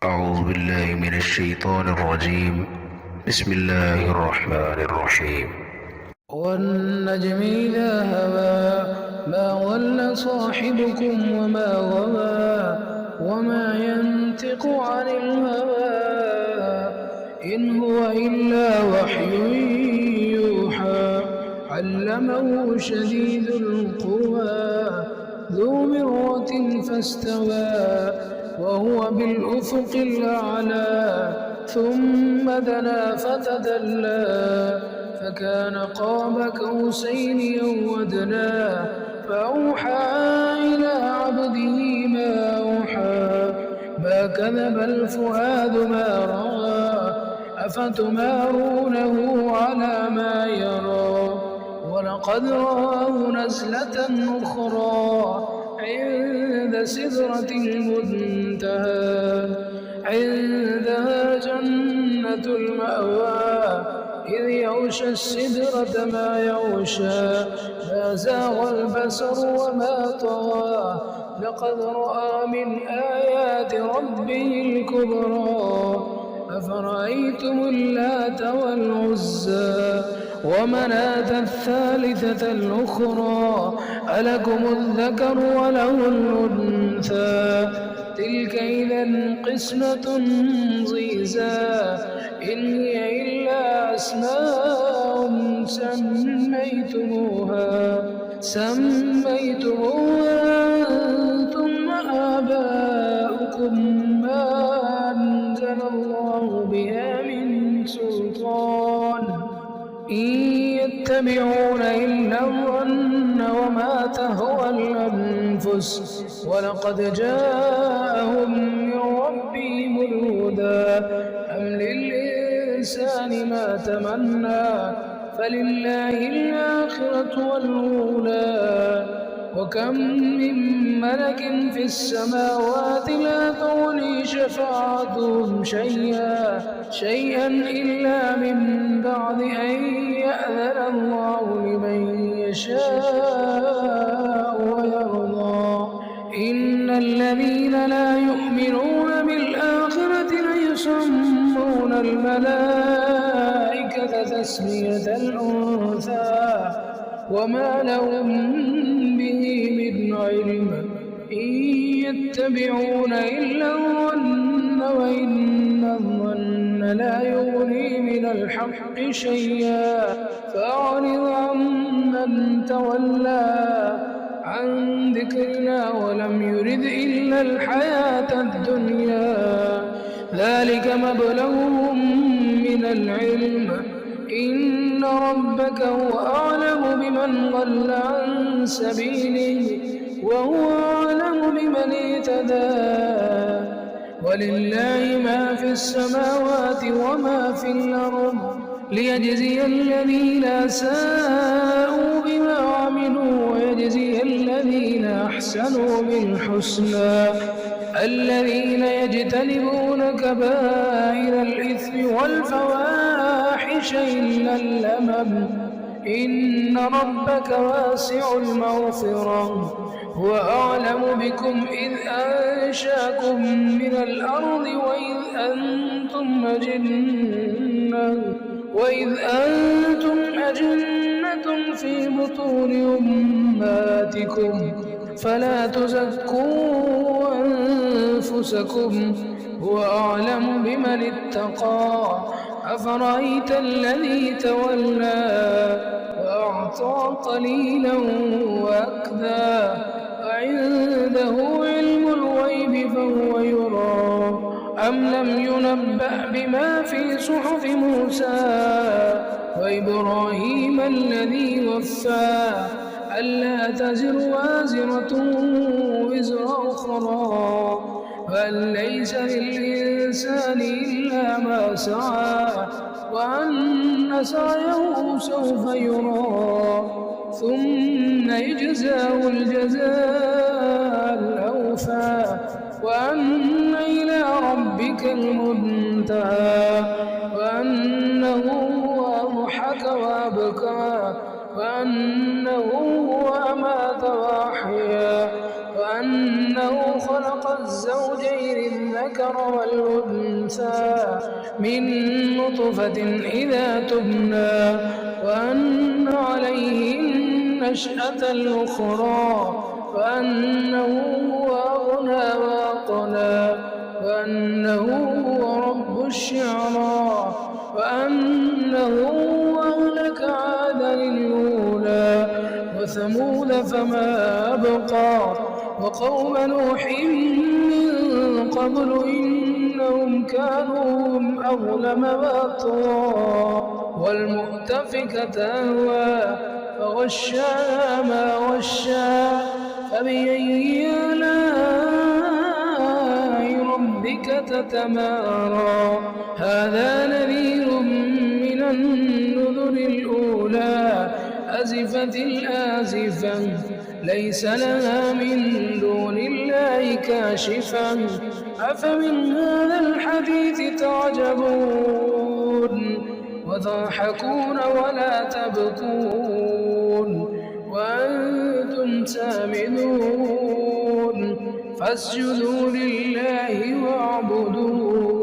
أعوذ بالله من الشيطان الرجيم. بسم الله الرحمن الرحيم. والنجم إذا هوى ما ضل صاحبكم وما غوى وما ينطق عن الهوى إن هو إلا وحي يوحى علمه شديد القوى ذو مرة فاستوى وهو بالأفق الأعلى ثم دنا فتدلى فكان قاب قوسين أو أدنى فأوحى إلى عبده ما أوحى ما كذب الفؤاد ما رأى أفتمارونه على ما يرى ولقد رآه نزلة أخرى عند سدرة المنتهى عندها جنة المأوى إذ يغشى السدرة ما يغشى ما زاغ البصر وما طغى لقد رأى من آيات ربه الكبرى أفرأيتم اللات والعزى ومناة الثالثة الأخرى ألكم الذكر وله الأنثى تلك إذا قسمة ضيزى إن هي إلا أسماء سميتموها أنتم وآباؤكم ما أنزل الله بها من سلطان إن يتبعون إلا الظن وما تهوى الأنفس ولقد جاءهم من ربهم الهدى أم للإنسان ما تمنى فلله الآخرة والأولى وكم من ملك في السماوات لا تغني شفاعتهم شيئا إلا من بعد أن يأذن الله لمن يشاء ويرضى إن الذين لا يؤمنون بالآخرة ليسمون الملائكة تسمية الأنثى وما لهم به من علم إن يتبعون إلا الظن وإن الظن لا يغني من الحق شيئا فأعرض عمن تولى عن ذكرنا ولم يرد إلا الحياة الدنيا ذلك مبلغهم من العلم إن ربك هو أعلم بمن ضل عن سبيله وهو أعلم بمن اهتدى ولله ما في السماوات وما في الأرض ليجزي الذين أساءوا بما عملوا ويجزي الذين أحسنوا بالحسنى الذين يجتنبون كبائر الإثم والفواحش إلا اللمم إن ربك واسع المغفرة هو أعلم بكم إذ أنشاكم من الأرض وإذ أنتم أجنة في بطون أمهاتكم فلا تزكوا أنفسكم هو أعلم بمن اتقى أفرأيت الذي تولى وأعطى قليلا وأكدى أعنده علم الغيب فهو يرى أم لم ينبأ بما في صحف موسى وإبراهيم الذي وفى ألا تزر وازرة وزر أخرى وأن ليس للإنسان إلا ما سعى وأن سعيه سوف يرى ثم يجزاه الجزاء الأوفى وأن إلى ربك المنتهى وأنه هو أضحك وأبكى وأنه هو أمات وأحيا وأنه خلق الزوجين الذكر الذكر والأنثى من نطفة إذا تبنى وأن عليه النشأة الأخرى وأنه هو أغنى وأقنى وأنه هو رب الشعرى وأنه أهلك عادا الأولى وثمود فما أبقى وقوم نوح من قبل إنهم كانوا هم أظلم وأطغى والمؤتفكة أهوى فغشاها ما غشى فبأي آلاء ربك تتمارى هذا نذير من النذر الأولى أزفت الآزفة ليس لها من دون الله كاشفا أفمن هذا الحديث تعجبون وتضحكون ولا تبكون وأنتم سامدون فاسجدوا لله واعبدوا